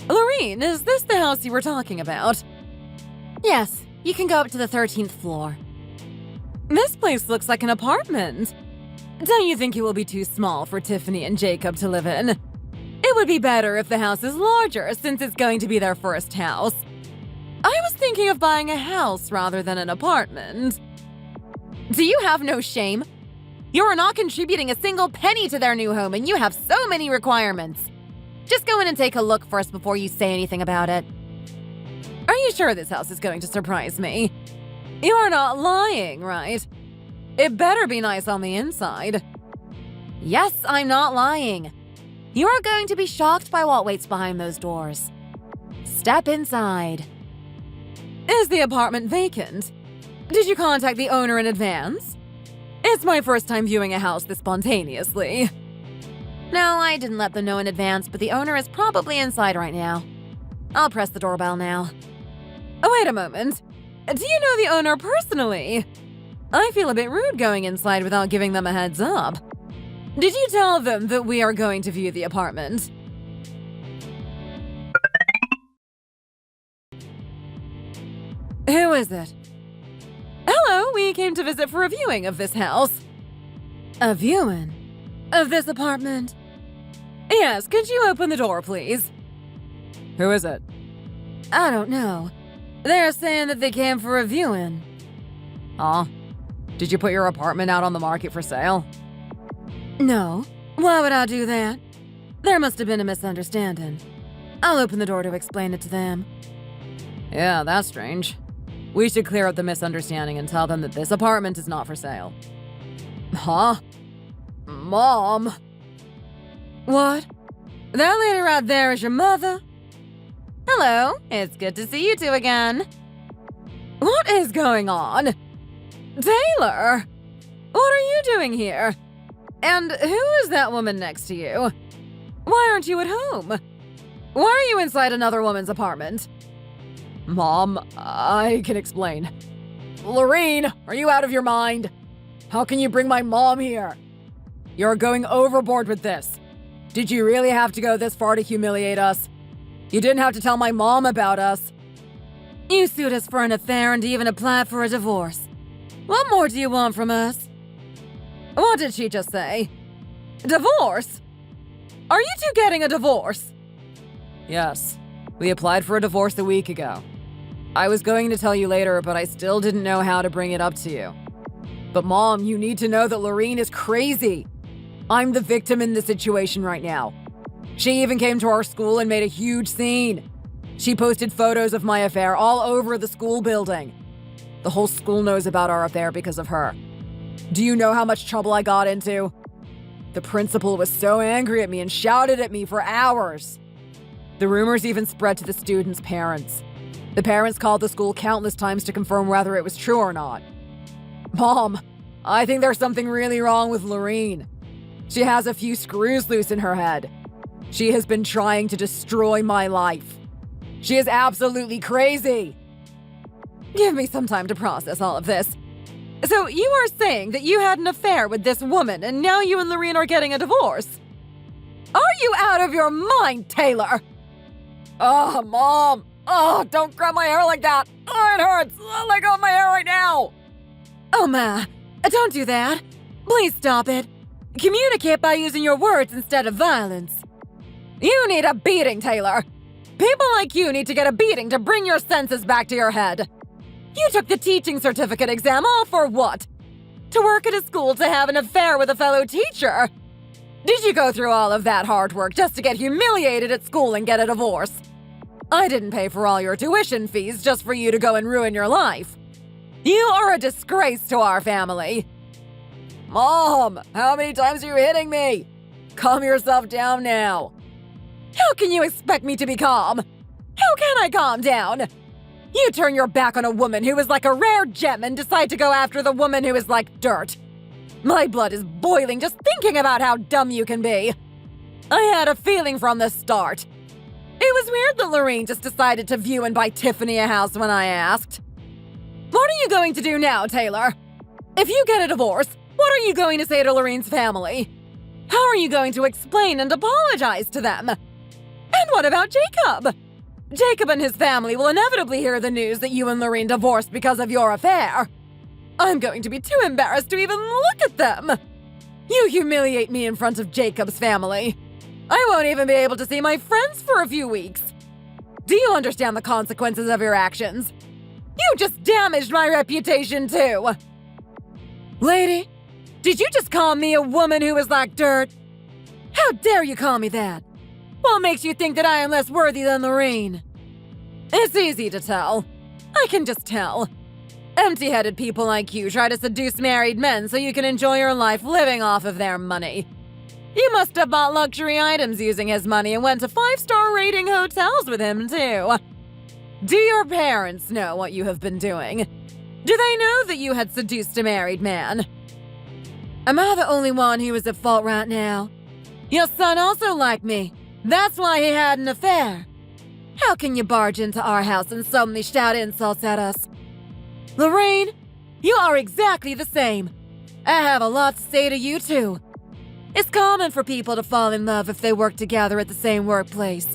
Loren, Lorene, is this the house you were talking about? Yes, you can go up to the 13th floor. This place looks like an apartment. Don't you think it will be too small for Tiffany and Jacob to live in? It would be better if the house is larger, since it's going to be their first house. I was thinking of buying a house rather than an apartment. Do you have no shame? You are not contributing a single penny to their new home, and you have so many requirements. Just go in and take a look first before you say anything about it. Are you sure this house is going to surprise me? You're not lying, right? It better be nice on the inside. Yes, I'm not lying. You are going to be shocked by what waits behind those doors. Step inside. Is the apartment vacant? Did you contact the owner in advance? It's my first time viewing a house this spontaneously. No, I didn't let them know in advance, but the owner is probably inside right now. I'll press the doorbell now. Oh, wait a moment. Do you know the owner personally? I feel a bit rude going inside without giving them a heads up. Did you tell them that we are going to view the apartment? Who is it? Hello, we came to visit for a viewing of this house. A viewing? Of this apartment? Yes, could you open the door, please? Who is it? I don't know. They're saying that they came for a viewing. Huh? Did you put your apartment out on the market for sale? No. Why would I do that? There must have been a misunderstanding. I'll open the door to explain it to them. Yeah, that's strange. We should clear up the misunderstanding and tell them that this apartment is not for sale. Huh? Mom? What? That lady right there is your mother? Hello, it's good to see you two again. What is going on? Taylor! What are you doing here? And who is that woman next to you? Why aren't you at home? Why are you inside another woman's apartment? Mom, I can explain. Lorene, are you out of your mind? How can you bring my mom here? You're going overboard with this. Did you really have to go this far to humiliate us? You didn't have to tell my mom about us. You sued us for an affair and even applied for a divorce. What more do you want from us? What did she just say? Divorce? Are you two getting a divorce? Yes. We applied for a divorce a week ago. I was going to tell you later, but I still didn't know how to bring it up to you. But Mom, you need to know that Lorene is crazy. I'm the victim in this situation right now. She even came to our school and made a huge scene. She posted photos of my affair all over the school building. The whole school knows about our affair because of her. Do you know how much trouble I got into? The principal was so angry at me and shouted at me for hours. The rumors even spread to the students' parents. The parents called the school countless times to confirm whether it was true or not. Mom, I think there's something really wrong with Lorene. She has a few screws loose in her head. She has been trying to destroy my life. She is absolutely crazy. Give me some time to process all of this. So you are saying that you had an affair with this woman and now you and Lorene are getting a divorce? Are you out of your mind, Taylor? Oh, Mom. Oh, don't grab my hair like that. Oh, it hurts. Let go of my hair right now. Oh, Ma. Don't do that. Please stop it. Communicate by using your words instead of violence. You need a beating, Taylor. People like you need to get a beating to bring your senses back to your head. You took the teaching certificate exam all for what? To work at a school to have an affair with a fellow teacher? Did you go through all of that hard work just to get humiliated at school and get a divorce? I didn't pay for all your tuition fees just for you to go and ruin your life. You are a disgrace to our family. Mom, how many times are you hitting me? Calm yourself down now. How can you expect me to be calm? How can I calm down? You turn your back on a woman who is like a rare gem and decide to go after the woman who is like dirt. My blood is boiling just thinking about how dumb you can be. I had a feeling from the start. It was weird that Lorene just decided to view and buy Tiffany a house when I asked. What are you going to do now, Taylor? If you get a divorce, what are you going to say to Lorene's family? How are you going to explain and apologize to them? And what about Jacob? Jacob and his family will inevitably hear the news that you and Loren divorced because of your affair. I'm going to be too embarrassed to even look at them. You humiliate me in front of Jacob's family. I won't even be able to see my friends for a few weeks. Do you understand the consequences of your actions? You just damaged my reputation too. Lady, did you just call me a woman who is like dirt? How dare you call me that? What makes you think that I am less worthy than Loren? It's easy to tell. I can just tell. Empty-headed people like you try to seduce married men so you can enjoy your life living off of their money. You must have bought luxury items using his money and went to 5-star rating hotels with him, too. Do your parents know what you have been doing? Do they know that you had seduced a married man? Am I the only one who is at fault right now? Your son also liked me. That's why he had an affair. How can you barge into our house and suddenly shout insults at us? Loren, you are exactly the same. I have a lot to say to you, too. It's common for people to fall in love if they work together at the same workplace.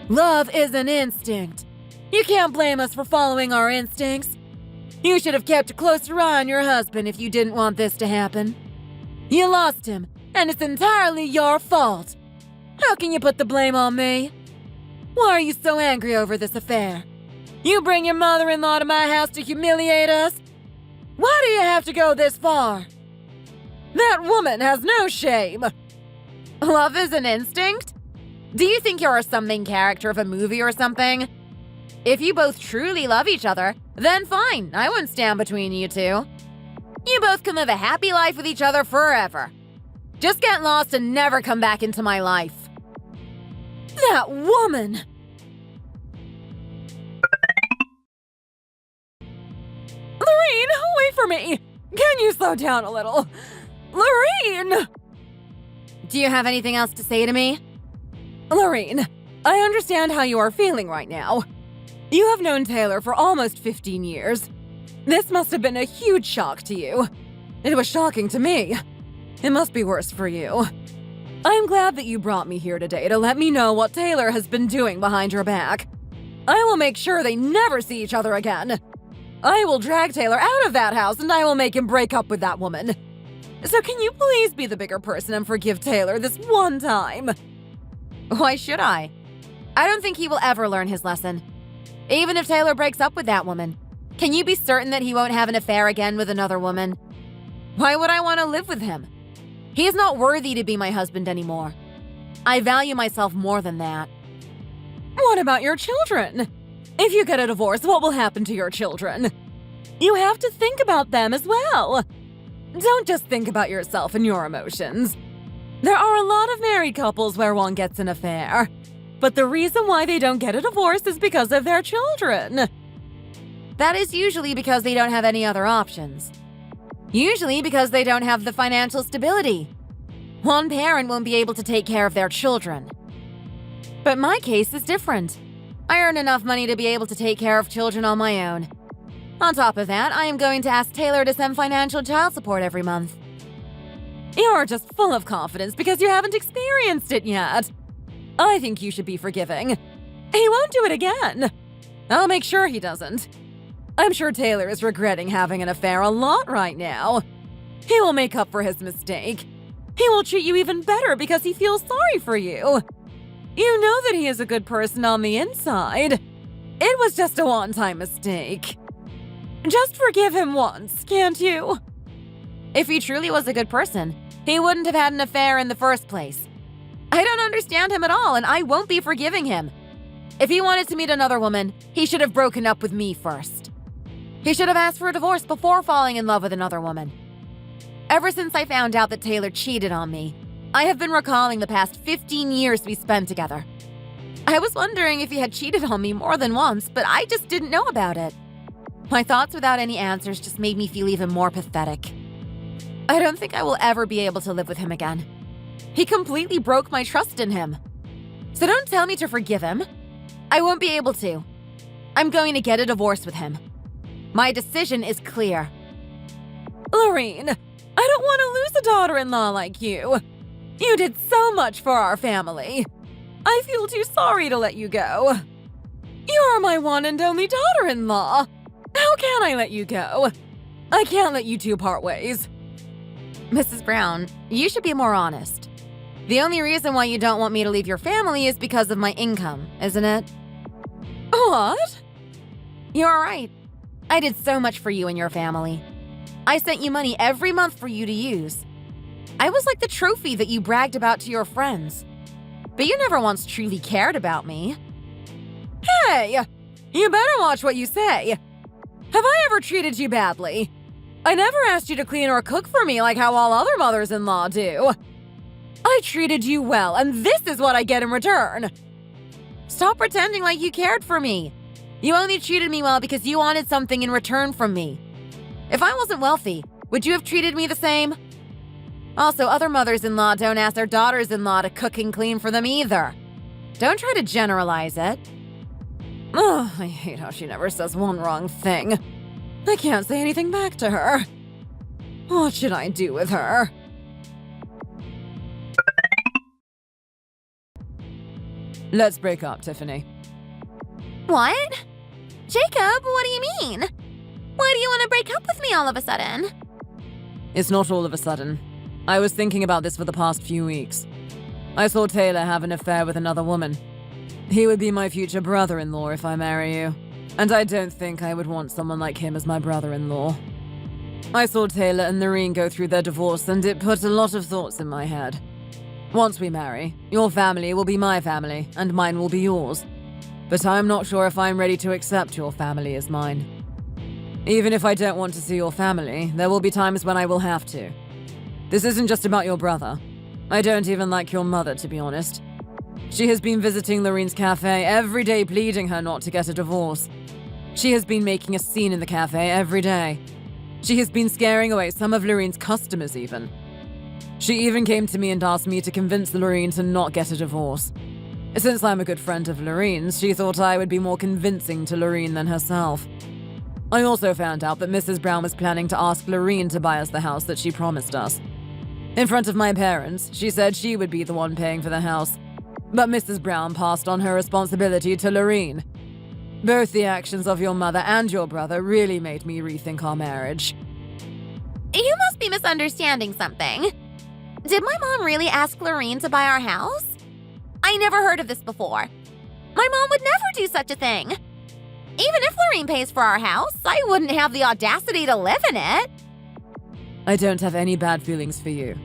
Love is an instinct. You can't blame us for following our instincts. You should have kept a closer eye on your husband if you didn't want this to happen. You lost him, and it's entirely your fault. How can you put the blame on me? Why are you so angry over this affair? You bring your mother-in-law to my house to humiliate us? Why do you have to go this far? That woman has no shame. Love is an instinct? Do you think you're some main character of a movie or something? If you both truly love each other, then fine, I won't stand between you two. You both can live a happy life with each other forever. Just get lost and never come back into my life. That woman! Loren, wait for me! Can you slow down a little? Loren! Do you have anything else to say to me? Loren, I understand how you are feeling right now. You have known Taylor for almost 15 years. This must have been a huge shock to you. It was shocking to me. It must be worse for you. I'm glad that you brought me here today to let me know what Taylor has been doing behind your back. I will make sure they never see each other again. I will drag Taylor out of that house and I will make him break up with that woman. So can you please be the bigger person and forgive Taylor this one time? Why should I? I don't think he will ever learn his lesson. Even if Taylor breaks up with that woman, can you be certain that he won't have an affair again with another woman? Why would I want to live with him? He is not worthy to be my husband anymore. I value myself more than that. What about your children? If you get a divorce, what will happen to your children? You have to think about them as well. Don't just think about yourself and your emotions. There are a lot of married couples where one gets an affair, but the reason why they don't get a divorce is because of their children. That is usually because they don't have any other options. Usually because they don't have the financial stability. One parent won't be able to take care of their children. But my case is different. I earn enough money to be able to take care of children on my own. On top of that, I am going to ask Taylor to send financial child support every month. You're just full of confidence because you haven't experienced it yet. I think you should be forgiving. He won't do it again. I'll make sure he doesn't. I'm sure Taylor is regretting having an affair a lot right now. He will make up for his mistake. He will treat you even better because he feels sorry for you. You know that he is a good person on the inside. It was just a one-time mistake. Just forgive him once, can't you? If he truly was a good person, he wouldn't have had an affair in the first place. I don't understand him at all, and I won't be forgiving him. If he wanted to meet another woman, he should have broken up with me first. He should have asked for a divorce before falling in love with another woman. Ever since I found out that Taylor cheated on me, I have been recalling the past 15 years we spent together. I was wondering if he had cheated on me more than once, but I just didn't know about it. My thoughts without any answers just made me feel even more pathetic. I don't think I will ever be able to live with him again. He completely broke my trust in him. So don't tell me to forgive him. I won't be able to. I'm going to get a divorce with him. My decision is clear. Loren, I don't want to lose a daughter-in-law like you. You did so much for our family. I feel too sorry to let you go. You're my one and only daughter-in-law. How can I let you go? I can't let you two part ways. Mrs. Brown, you should be more honest. The only reason why you don't want me to leave your family is because of my income, isn't it? What? You're right. I did so much for you and your family. I sent you money every month for you to use. I was like the trophy that you bragged about to your friends. But you never once truly cared about me. Hey, you better watch what you say. Have I ever treated you badly? I never asked you to clean or cook for me like how all other mothers-in-law do. I treated you well, and this is what I get in return. Stop pretending like you cared for me. You only treated me well because you wanted something in return from me. If I wasn't wealthy, would you have treated me the same? Also, other mothers-in-law don't ask their daughters-in-law to cook and clean for them either. Don't try to generalize it. Oh, I hate how she never says one wrong thing. I can't say anything back to her. What should I do with her? Let's break up, Tiffany. What? Jacob, what do you mean? Why do you want to break up with me all of a sudden? It's not all of a sudden. I was thinking about this for the past few weeks. I saw Taylor have an affair with another woman. He would be my future brother-in-law if I marry you, and I don't think I would want someone like him as my brother-in-law. I saw Taylor and Loren go through their divorce, and it put a lot of thoughts in my head. Once we marry, your family will be my family, and mine will be yours. But I'm not sure if I'm ready to accept your family as mine. Even if I don't want to see your family, there will be times when I will have to. This isn't just about your brother. I don't even like your mother, to be honest. She has been visiting Loren's cafe every day, pleading her not to get a divorce. She has been making a scene in the cafe every day. She has been scaring away some of Loren's customers even. She even came to me and asked me to convince Loren to not get a divorce. Since I'm a good friend of Loren's, she thought I would be more convincing to Loren than herself. I also found out that Mrs. Brown was planning to ask Loren to buy us the house that she promised us. In front of my parents, she said she would be the one paying for the house. But Mrs. Brown passed on her responsibility to Loren. Both the actions of your mother and your brother really made me rethink our marriage. You must be misunderstanding something. Did my mom really ask Loren to buy our house? I never heard of this before. My mom would never do such a thing. Even if Loren pays for our house, I wouldn't have the audacity to live in it. I don't have any bad feelings for you.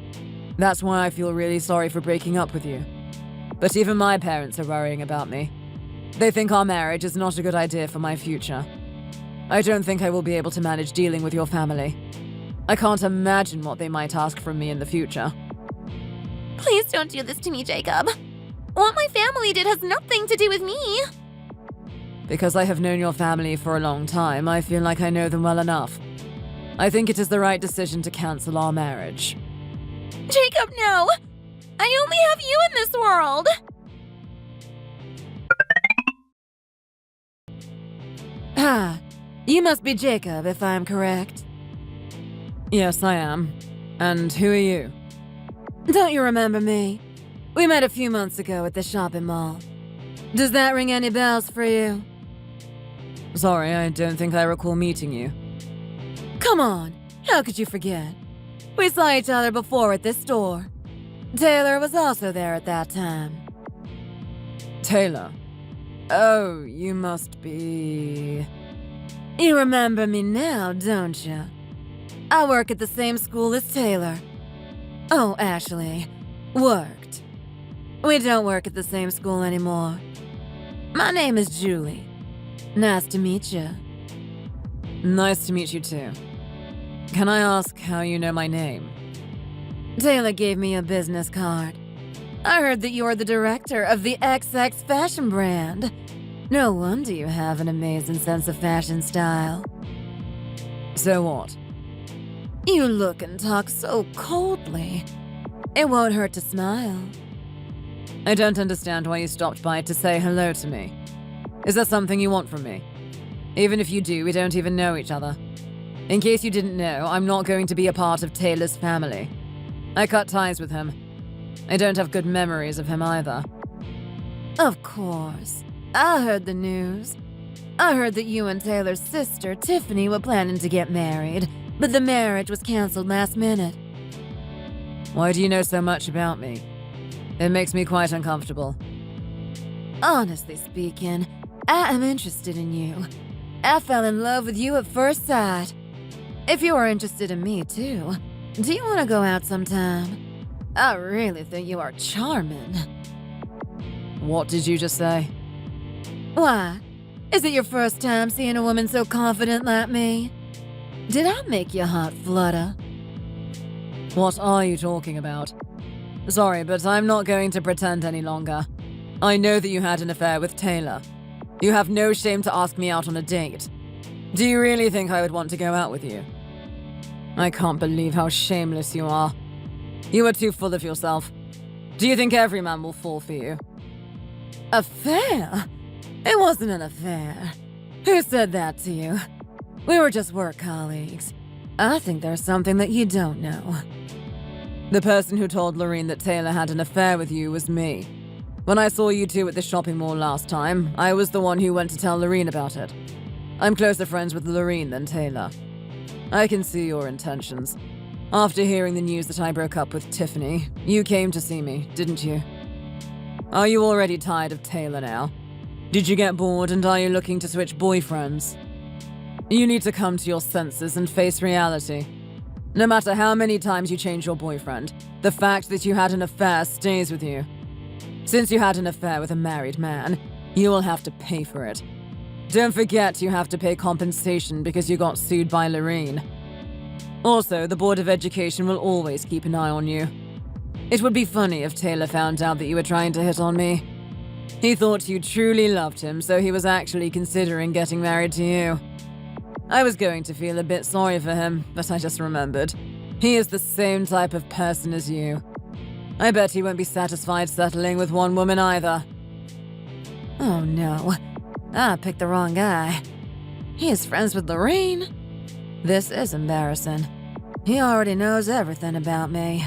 That's why I feel really sorry for breaking up with you. But even my parents are worrying about me. They think our marriage is not a good idea for my future. I don't think I will be able to manage dealing with your family. I can't imagine what they might ask from me in the future. Please don't do this to me, Jacob. What my family did has nothing to do with me. Because I have known your family for a long time, I feel like I know them well enough. I think it is the right decision to cancel our marriage. Jacob, no! I only have you in this world! Ah, you must be Jacob, if I am correct. Yes, I am. And who are you? Don't you remember me? We met a few months ago at the shopping mall. Does that ring any bells for you? Sorry, I don't think I recall meeting you. Come on, how could you forget? We saw each other before at this store. Taylor was also there at that time. Taylor? Oh, you must be... You remember me now, don't you? I work at the same school as Taylor. Oh, actually, worked. We don't work at the same school anymore. My name is Julie. Nice to meet you. Nice to meet you too. Can I ask how you know my name? Taylor gave me a business card. I heard that you're the director of the XX fashion brand. No wonder you have an amazing sense of fashion style. So what? You look and talk so coldly. It won't hurt to smile. I don't understand why you stopped by to say hello to me. Is there something you want from me? Even if you do, we don't even know each other. In case you didn't know, I'm not going to be a part of Taylor's family. I cut ties with him. I don't have good memories of him either. Of course. I heard the news. I heard that you and Taylor's sister, Tiffany, were planning to get married, but the marriage was canceled last minute. Why do you know so much about me? It makes me quite uncomfortable. Honestly speaking, I am interested in you. I fell in love with you at first sight. If you are interested in me too, do you want to go out sometime? I really think you are charming. What did you just say? Why? Is it your first time seeing a woman so confident like me? Did I make your heart flutter? What are you talking about? Sorry, but I'm not going to pretend any longer. I know that you had an affair with Taylor. You have no shame to ask me out on a date. Do you really think I would want to go out with you? I can't believe how shameless you are. You are too full of yourself. Do you think every man will fall for you? Affair? It wasn't an affair. Who said that to you? We were just work colleagues. I think there's something that you don't know. The person who told Loren that Taylor had an affair with you was me. When I saw you two at the shopping mall last time, I was the one who went to tell Loren about it. I'm closer friends with Loren than Taylor. I can see your intentions. After hearing the news that I broke up with Tiffany, you came to see me, didn't you? Are you already tired of Taylor now? Did you get bored and are you looking to switch boyfriends? You need to come to your senses and face reality. No matter how many times you change your boyfriend, the fact that you had an affair stays with you. Since you had an affair with a married man, you will have to pay for it. Don't forget you have to pay compensation because you got sued by Loren. Also, the Board of Education will always keep an eye on you. It would be funny if Taylor found out that you were trying to hit on me. He thought you truly loved him, so he was actually considering getting married to you. I was going to feel a bit sorry for him, but I just remembered. He is the same type of person as you. I bet he won't be satisfied settling with one woman either. Oh no, I picked the wrong guy. He is friends with Loren? This is embarrassing. He already knows everything about me.